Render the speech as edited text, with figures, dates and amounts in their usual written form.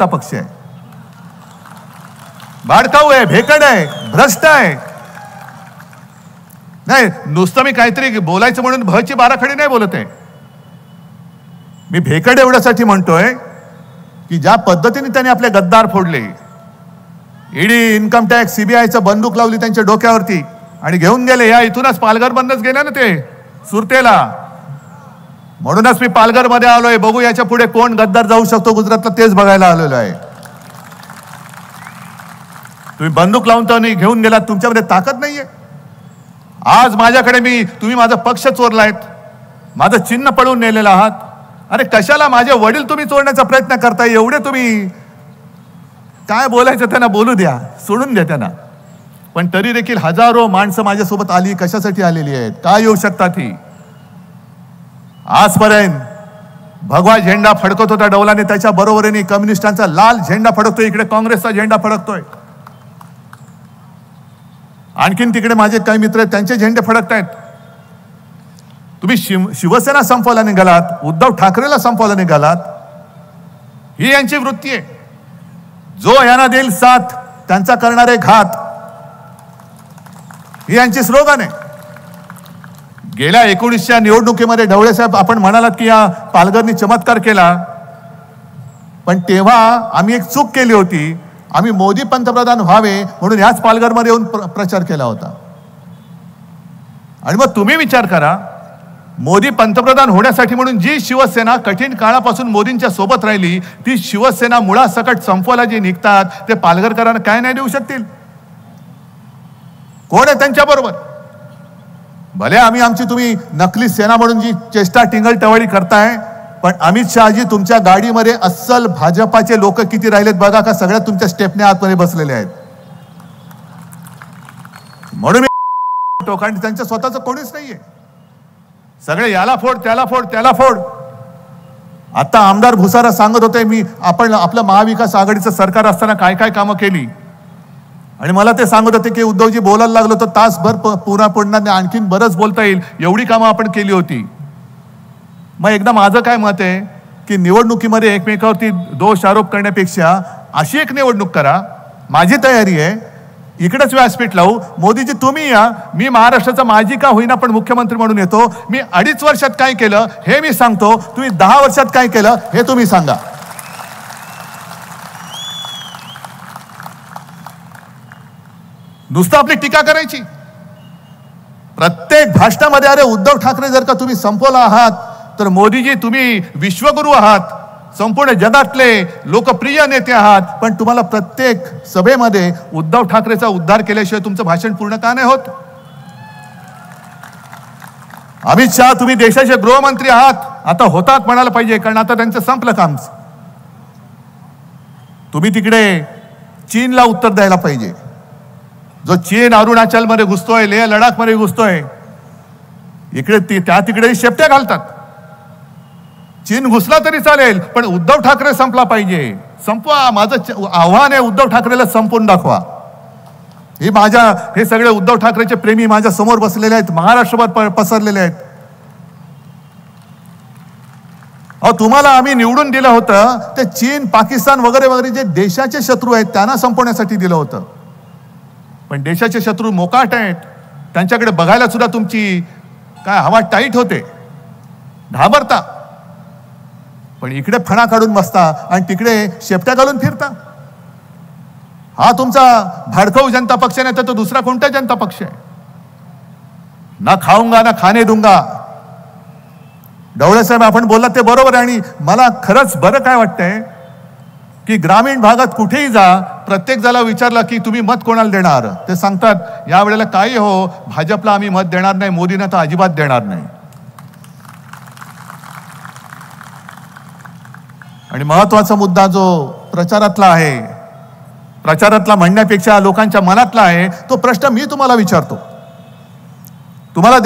नुसता पक्ष आहे, भाडकाऊ आहे, भेकड आहे, भ्रष्ट आहे. नाही, नुसतं मी काहीतरी बोलायचं म्हणून भची बाराखडी नाही बोलत आहे. मी भेकड एवढ्यासाठी म्हणतोय की ज्या पद्धतीने त्यांनी आपले गद्दार फोडले, ईडी, इन्कम टॅक्स, सीबीआयचं बंदूक लावली त्यांच्या डोक्यावरती आणि घेऊन गेले. या इथूनच पालघर बंदच गेले ना ते सुरतेला. म्हणूनच मी पालघर मध्ये आलोय. बघू याच्या पुढे कोण गद्दार जाऊ शकतो गुजरातला, तेच बघायला आलेलो आहे. तुम्ही बंदूक लावून तर नाही घेऊन गेलात, तुमच्यामध्ये ताकद नाहीये. आज माझ्याकडे तुम्ही माझा पक्ष चोरलायत, माझं चिन्ह पळवून नेलेलं आहात. अरे कशाला माझे वडील तुम्ही चोरण्याचा प्रयत्न करताय? एवढे तुम्ही काय बोलायचं त्यांना बोलू द्या, सोडून द्या त्यांना. पण तरी देखील हजारो माणसं माझ्यासोबत आली, कशासाठी आलेली आहेत, काय येऊ शकतात ही? आजपर्यंत भगवा झेंडा फडकत होता डौलाने, त्याच्या बरोबरीने कम्युनिस्टांचा लाल झेंडा फडकतोय, इकडे काँग्रेसचा झेंडा फडकतोय. आणखीन तिकडे माझे काही मित्र आहेत, त्यांचे झेंडे फडकतायत. तुम्ही शिवसेना संपवायला निघालात, उद्धव ठाकरेला संपवायला निघालात. ही यांची वृत्ती आहे. जो यांना देईल साथ त्यांचा करणारे घात, ही यांची स्लोगन आहे. गेल्या 19च्या निवडणुकीमध्ये ढवळे साहेब आपण म्हणालात की या पालघरनी चमत्कार केला, पण तेव्हा आम्ही एक चूक केली होती. आम्ही मोदी पंतप्रधान व्हावे म्हणून याच पालघरमध्ये येऊन प्रचार केला होता. आणि मग तुम्ही विचार करा, मोदी पंतप्रधान होण्यासाठी म्हणून जी शिवसेना कठीण काळापासून मोदींच्या सोबत राहिली, ती शिवसेना मुळासकट संपवायला जे निघतात ते पालघरकरांना काय नाही देऊ शकतील? कोण आहे त्यांच्या बरोबर? भले आमची तुम्ही नकली सेना म्हणून जी चेष्टा टिंगल टवाळी करताय, पण अमित शहाजी तुमच्या गाडीमध्ये अस्सल भाजपाचे लोक किती राहिलेत बघा, का सगळ्या तुमच्या स्टेपने आतमध्ये बसलेले आहेत. म्हणून मी टोकांनी त्यांच्या स्वतःचं कोणीच नाहीये. सगळे याला फोड, त्याला फोड, त्याला फोड. आता आमदार भुसारा सांगत होते आपण आपलं महाविकास आघाडीचं सरकार असताना काय काय कामं केली, आणि मला ते सांगत होते की उद्धवजी बोलायला लागलो तर तासभर पुन्हा पडणार नाही, आणखीन बरंच बोलता येईल, एवढी कामं आपण केली होती. मग एकदा माझं काय मत आहे की निवडणुकीमध्ये एकमेकावरती दोष आरोप करण्यापेक्षा अशी एक निवडणूक करा. माझी तयारी आहे, इकडेच व्यासपीठ लावू. मोदीजी तुम्ही या, मी महाराष्ट्राचा माजी का होईना पण मुख्यमंत्री म्हणून येतो. मी 2.5 वर्षात काय केलं हे मी सांगतो, तुम्ही 10 वर्षात काय केलं हे तुम्ही सांगा. नुसतं आपली टीका करायची प्रत्येक भाषणामध्ये. अरे उद्धव ठाकरे जर का तुम्ही संपवला आहात तर मोदीजी तुम्ही विश्वगुरू आहात, संपूर्ण जगातले लोकप्रिय नेते आहात, पण तुम्हाला प्रत्येक सभेमध्ये उद्धव ठाकरेचा उद्धार केल्याशिवाय तुमचं भाषण पूर्ण का नाही होत? अमित शहा तुम्ही देशाचे गृहमंत्री आहात, आता होतात म्हणायला पाहिजे, कारण आता त्यांचं संपलं काम. तुम्ही तिकडे चीनला उत्तर द्यायला पाहिजे. जो चीन अरुणाचल मध्ये घुसतोय, लेह लडाख मध्ये घुसतोय, इकडे त्या तिकडे शेपट्या घालतात. चीन घुसला तरी चालेल, पण उद्धव ठाकरे संपला पाहिजे. संपवा. माझं आव्हान आहे, उद्धव ठाकरेला संपवून दाखवा. हे सगळे उद्धव ठाकरेचे प्रेमी माझ्या समोर बसलेले आहेत, महाराष्ट्रभर पसरलेले आहेत. तुम्हाला आम्ही निवडून दिलं होतं ते चीन, पाकिस्तान वगैरे वगैरे जे देशाचे शत्रू आहेत त्यांना संपवण्यासाठी दिलं होतं. पण देशाचे शत्रू मोकाट आहेत, त्यांच्याकडे बघायला सुद्धा तुमची काय हवा टाईट होते, घाबरता. पण इकडे फणा काढून बसता आणि तिकडे शेपट्या घालून फिरता. हा तुमचा भाडखाऊ जनता पक्ष नाही तर तो दुसरा कोणता जनता पक्ष आहे? ना खाऊंगा ना खाणे दूंगा. ढवळे साहेब आपण बोललात ते बरोबर आहे. आणि मला खरंच बरं काय वाटतंय की ग्रामीण भागात कुठेही जा, प्रत्येक जणाला विचारलं की तुम्ही मत कोणाला देणार, ते सांगतात यावेळेला काही हो, भाजपला आम्ही मत देणार नाही, मोदींना तर अजिबात देणार नाही. आणि महत्वाचा मुद्दा जो प्रचारातला आहे, प्रचारातला म्हणण्यापेक्षा लोकांच्या मनातला आहे, तो प्रश्न मी तुम्हाला विचारतो. तुम्हाला